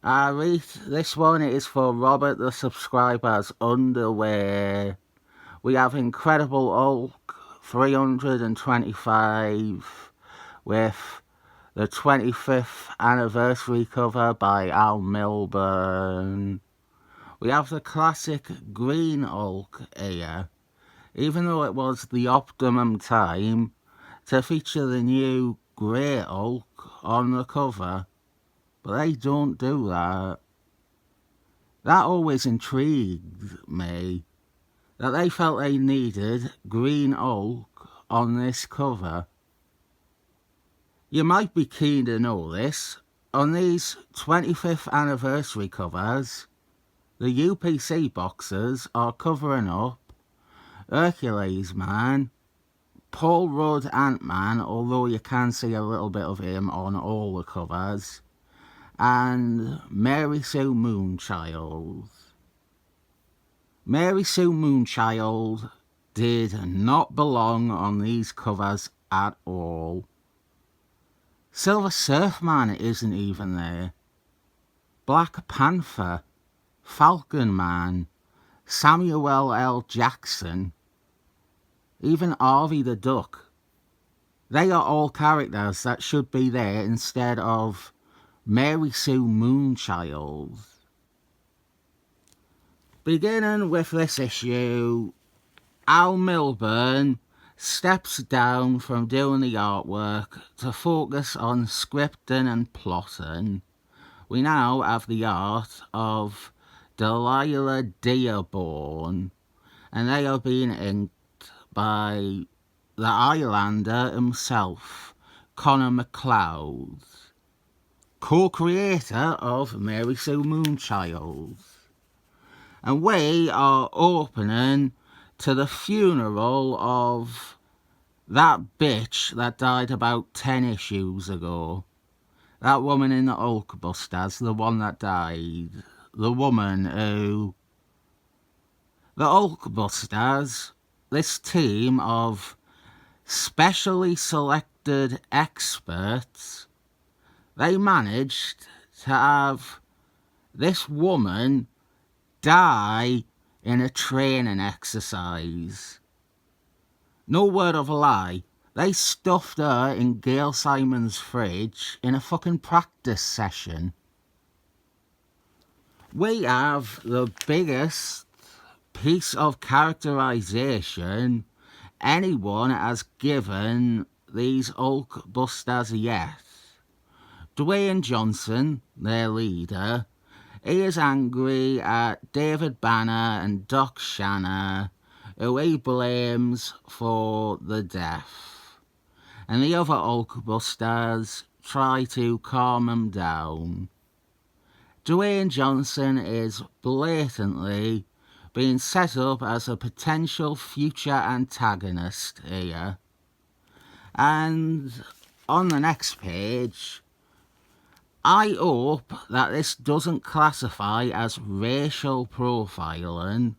This one is for Robert the Subscriber's underwear. We have Incredible Hulk 325 with the 25th anniversary cover by Al Milgrom. We have the classic Green Hulk here, even though it was the optimum time to feature the new Grey Hulk on the cover. But they don't do that. That always intrigued me, that they felt they needed Green Hulk on this cover. You might be keen to know this. On these 25th anniversary covers, the UPC boxers are covering up Hercules Man, Paul Rudd Ant-Man, although you can see a little bit of him on all the covers, and Mary Sue Moonchild. Mary Sue Moonchild did not belong on these covers at all. Silver Surfman isn't even there. Black Panther, Falcon Man, Samuel L. Jackson, even Harvey the Duck. They are all characters that should be there instead of Mary Sue Moonchild. Beginning with this issue, Al Milgrom steps down from doing the artwork to focus on scripting and plotting. We now have the art of Delilah Dearborn, and they are being inked by the Highlander himself, Connor McLeod, co-creator of Mary Sue Moonchild. And we are opening to the funeral of that bitch that died about 10 issues ago. That woman in the Hulkbusters, the one that died. The woman who... The Hulkbusters, this team of specially selected experts, they managed to have this woman die in a training exercise. No word of a lie, they stuffed her in Gail Simon's fridge in a fucking practice session. We have the biggest piece of characterization anyone has given these Hulkbusters yet. Dwayne Johnson, their leader, he is angry at David Banner and Doc Shanna, who he blames for the death. And the other Hulkbusters try to calm him down. Dwayne Johnson is blatantly being set up as a potential future antagonist here. And on the next page, I hope that this doesn't classify as racial profiling.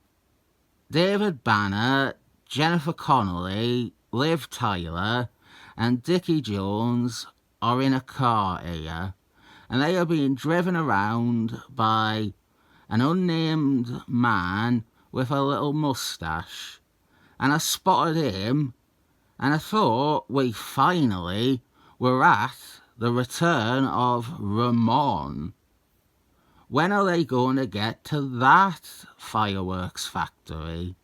David Banner, Jennifer Connelly, Liv Tyler, and Dickie Jones are in a car here, and they are being driven around by an unnamed man with a little moustache. And I spotted him, and I thought we finally were at the return of Ramon. When are they going to get to that fireworks factory?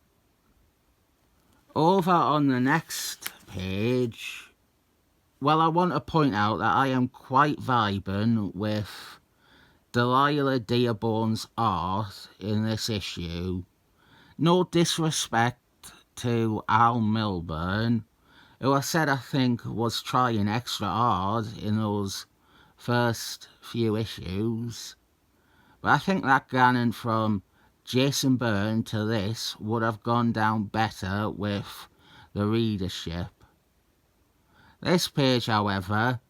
Over on the next page, well, I want to point out that I am quite vibing with Delilah Dearborn's art in this issue. No disrespect to Al Milgrom, who I said I think was trying extra hard in those first few issues. But I think that going from Jason Byrne to this would have gone down better with the readership. This page, however,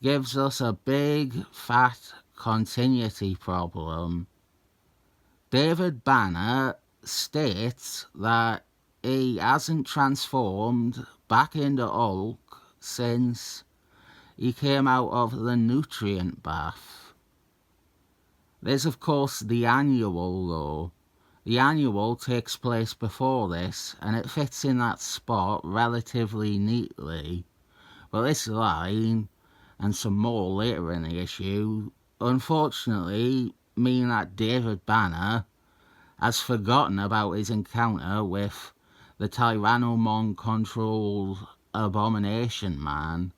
gives us a big, fat continuity problem. David Banner states that he hasn't transformed back into Hulk since he came out of the nutrient bath. There's of course the annual though. The annual takes place before this, and it fits in that spot relatively neatly. But this line, and some more later in the issue, unfortunately mean that David Banner has forgotten about his encounter with the Tyrannomon-controlled Abomination Man.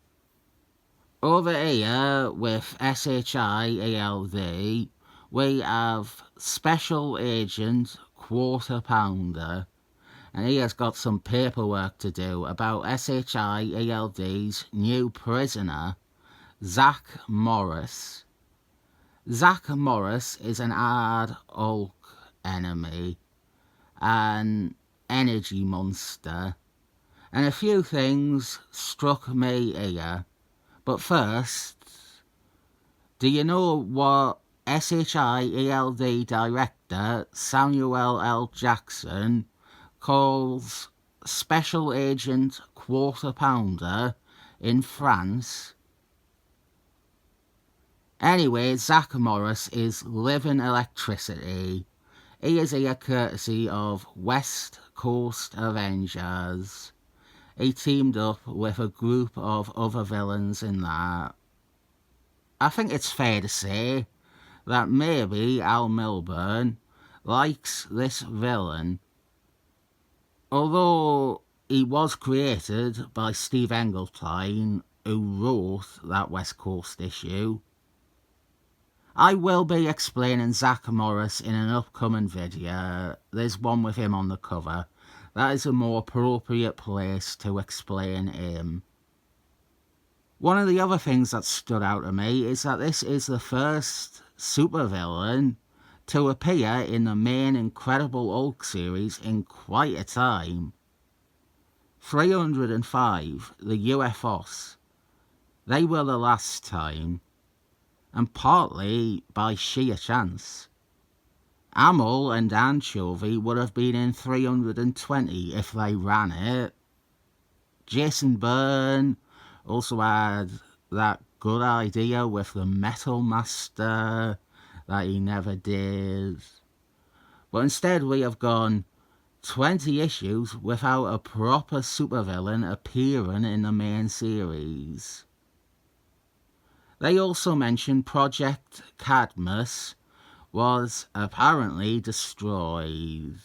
Over here with SHIELD, we have Special Agent Quarter Pounder, and he has got some paperwork to do about SHIELD's new prisoner, Zach Morris. Zach Morris is an hard Hulk enemy, an energy monster, and a few things struck me here. But first, do you know what SHIELD director Samuel L. Jackson calls Special Agent Quarter Pounder in France? Anyway, Zach Morris is living electricity. He is here courtesy of West Coast Avengers. He teamed up with a group of other villains in that. I think it's fair to say that maybe Al Milburn likes this villain. Although he was created by Steve Engeltine, who wrote that West Coast issue. I will be explaining Zach Morris in an upcoming video. There's one with him on the cover. That is a more appropriate place to explain him. One of the other things that stood out to me is that this is the first supervillain to appear in the main Incredible Hulk series in quite a time. 305, the UFOs. They were the last time, and partly by sheer chance. Amel and Anchovy would have been in 320 if they ran it. Jason Byrne also had that good idea with the Metal Master that he never did. But instead we have gone 20 issues without a proper supervillain appearing in the main series. They also mentioned Project Cadmus was apparently destroyed.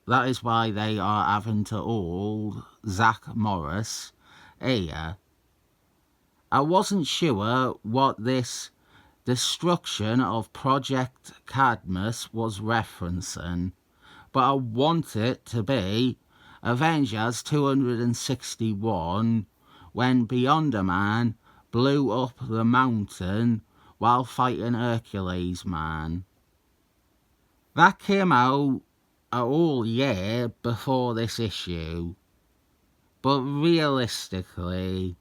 That is why they are having to hold Zach Morris here. I wasn't sure what this destruction of Project Cadmus was referencing, but I want it to be Avengers 261 when Beyonder Man blew up the mountain while fighting Hercules Man. That came out a whole year before this issue, but realistically,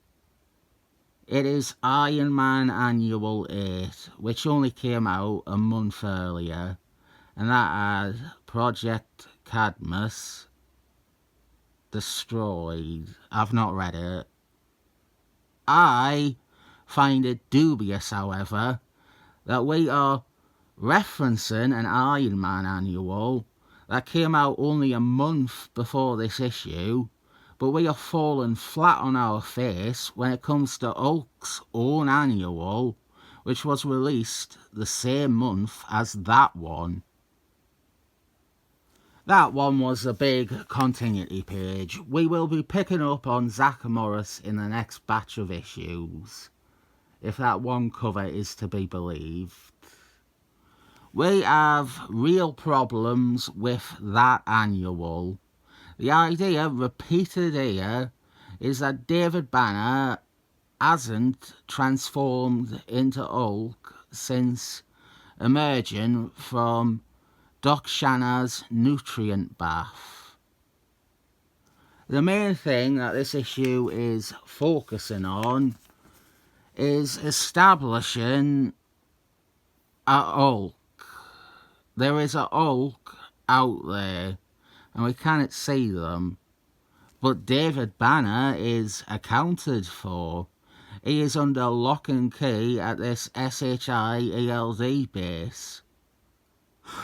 it is Iron Man Annual 8, which only came out a month earlier, and that had Project Cadmus destroyed. I've not read it. I find it dubious, however, that we are referencing an Iron Man annual that came out only a month before this issue, but we are falling flat on our face when it comes to Hulk's own annual, which was released the same month as that one. That one was a big continuity page. We will be picking up on Zach Morris in the next batch of issues, if that one cover is to be believed. We have real problems with that annual. The idea repeated here is that David Banner hasn't transformed into Hulk since emerging from Doc Shanna's nutrient bath. The main thing that this issue is focusing on is establishing a Hulk. There is a Hulk out there, and we cannot see them. But David Banner is accounted for. He is under lock and key at this SHIELD base.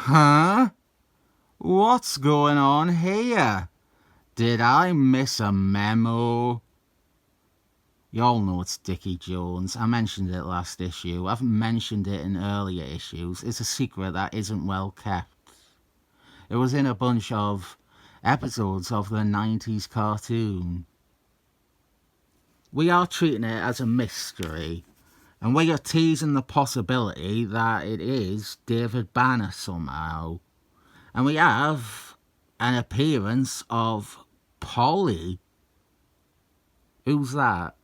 Huh? What's going on here? Did I miss a memo? You all know it's Dickie Jones. I mentioned it last issue. I've mentioned it in earlier issues. It's a secret that isn't well kept. It was in a bunch of episodes of the 90s cartoon. We are treating it as a mystery, and we are teasing the possibility that it is David Banner somehow. And we have an appearance of Polly. Who's that?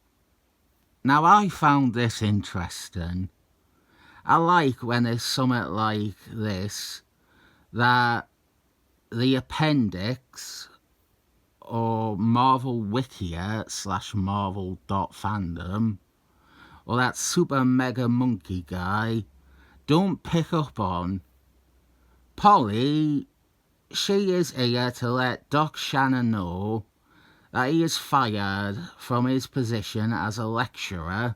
Now, I found this interesting. I like when there's something like this, that the appendix or Marvel Wikia / Marvel.fandom or that super mega monkey guy don't pick up on. Polly, she is here to let Doc Shannon know that he is fired from his position as a lecturer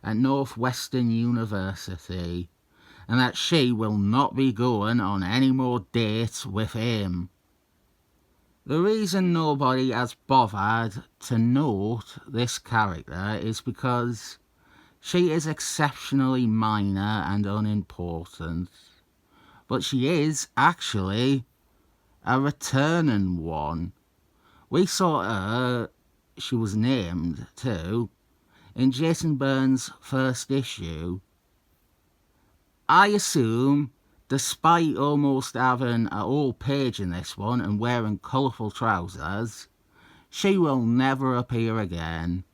at Northwestern University, and that she will not be going on any more dates with him. The reason nobody has bothered to note this character is because she is exceptionally minor and unimportant, but she is actually a returning one. We saw her, she was named too, in Jason Byrne's first issue. I assume, despite almost having a whole page in this one and wearing colourful trousers, she will never appear again.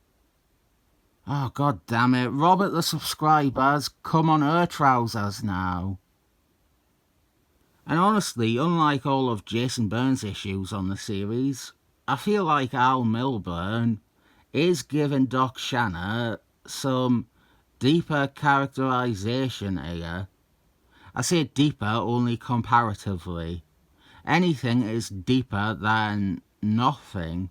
Oh, god damn it, Robert the subscribers, come on her trousers now. And honestly, unlike all of Jason Byrne's issues on the series, I feel like Al Milgrom is giving Doc Shannon some deeper characterization here. I say deeper only comparatively. Anything is deeper than nothing.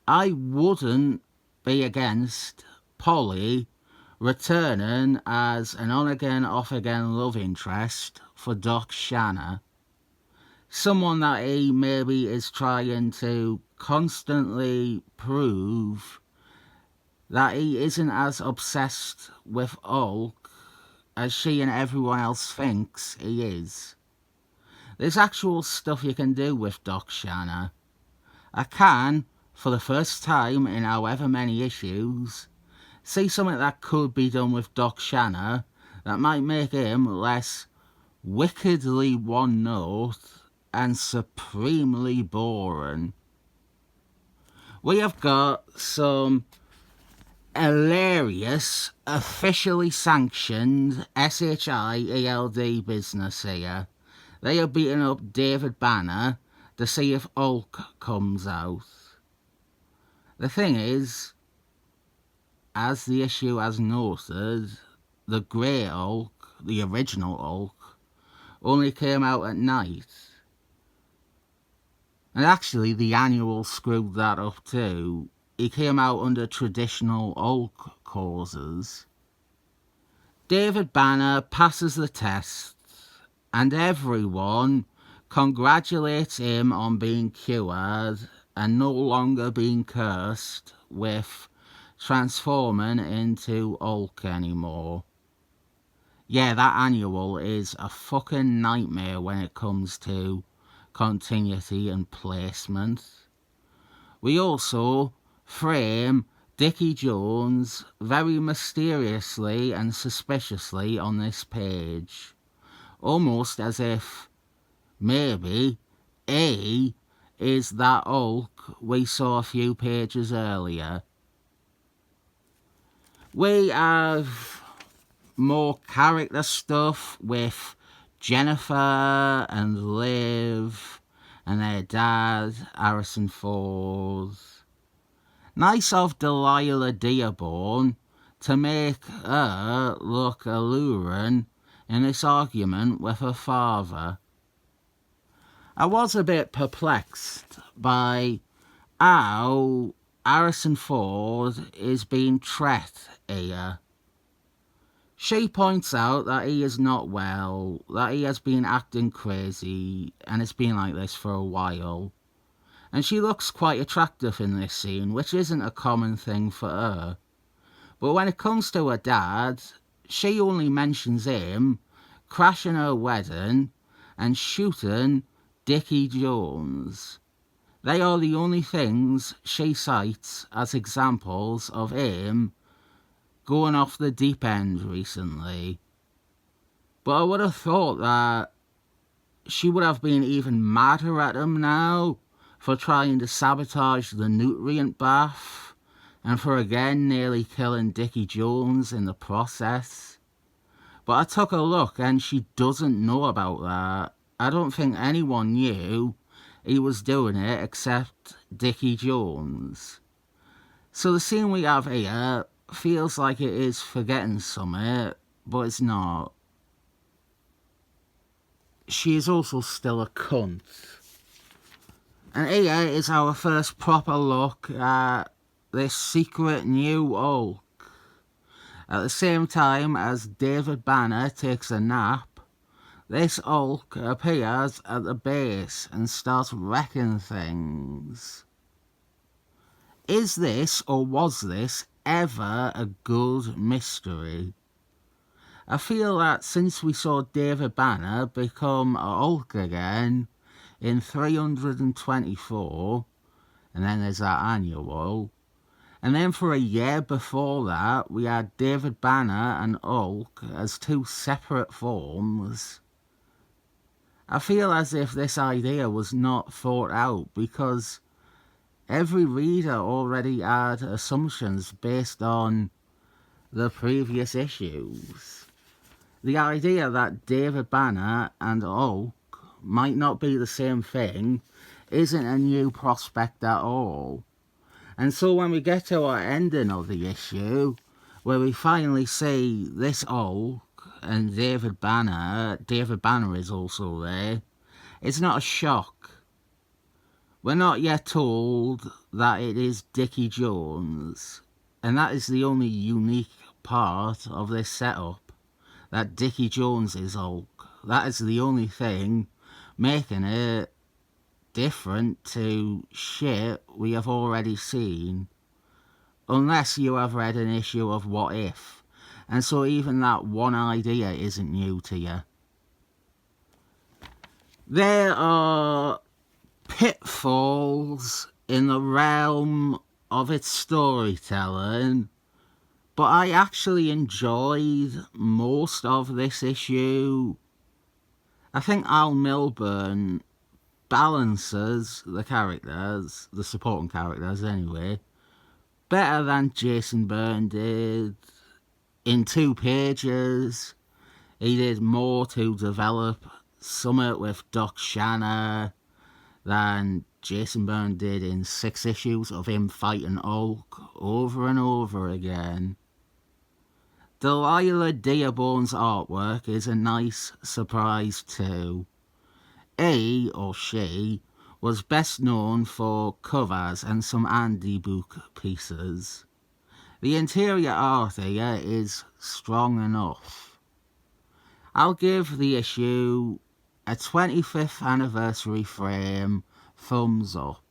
I wouldn't be against Polly returning as an on-again, off-again love interest for Doc Shannon. Someone that he maybe is trying to constantly prove that he isn't as obsessed with Hulk as she and everyone else thinks he is. There's actual stuff you can do with Doc Shannon. I can, for the first time in however many issues, see something that could be done with Doc Shannon that might make him less wickedly one-note and supremely boring. We have got some hilarious, officially sanctioned SHIELD business here. They are beating up David Banner to see if Hulk comes out. The thing is, as the issue has noted, the Grey Hulk, the original Hulk, only came out at night. And actually, the annual screwed that up too. He came out under traditional Hulk causes. David Banner passes the test, and everyone congratulates him on being cured and no longer being cursed with transforming into Hulk anymore. Yeah, that annual is a fucking nightmare when it comes to continuity and placement. We also frame Dickie Jones very mysteriously and suspiciously on this page, almost as if maybe he is that Hulk we saw a few pages earlier. We have more character stuff with Jennifer and Liv and their dad, Harrison Ford. Nice of Delilah Dearborn to make her look alluring in this argument with her father. I was a bit perplexed by how Harrison Ford is being treated here. She points out that he is not well, that he has been acting crazy, and it's been like this for a while. And she looks quite attractive in this scene, which isn't a common thing for her. But when it comes to her dad, she only mentions him crashing her wedding and shooting Dickie Jones. They are the only things she cites as examples of him going off the deep end recently. But I would have thought that she would have been even madder at him now for trying to sabotage the nutrient bath and for again nearly killing Dickie Jones in the process. But I took a look and she doesn't know about that. I don't think anyone knew he was doing it except Dickie Jones. So the scene we have here feels like it is forgetting something, but it's not. She is also still a cunt. And here is our first proper look at this secret new Hulk. At the same time as David Banner takes a nap, this Hulk appears at the base and starts wrecking things. Is this, or was this, ever a good mystery? I feel that since we saw David Banner become a Hulk again in 324, and then there's that annual, and then for a year before that we had David Banner and Hulk as two separate forms. I feel as if this idea was not thought out because every reader already had assumptions based on the previous issues. The idea that David Banner and Hulk might not be the same thing isn't a new prospect at all. And so when we get to our ending of the issue, where we finally see this Hulk and David Banner is also there, it's not a shock. We're not yet told that it is Dickie Jones, and that is the only unique part of this setup, that Dickie Jones is Hulk. That is the only thing making it different to shit we have already seen, unless you have read an issue of What If, and so even that one idea isn't new to you. There are pitfalls in the realm of its storytelling, but I actually enjoyed most of this issue. I think Al Milburn balances the characters, the supporting characters anyway, better than Jason Byrne did. In 2 pages, he did more to develop Summit with Doc Shanna than Jason Byrne did in 6 issues of him fighting Hulk over and over again. Delilah Dearborn's artwork is a nice surprise too. He, or she, was best known for covers and some Andy book pieces. The interior art here is strong enough. I'll give the issue a 25th anniversary frame thumbs up.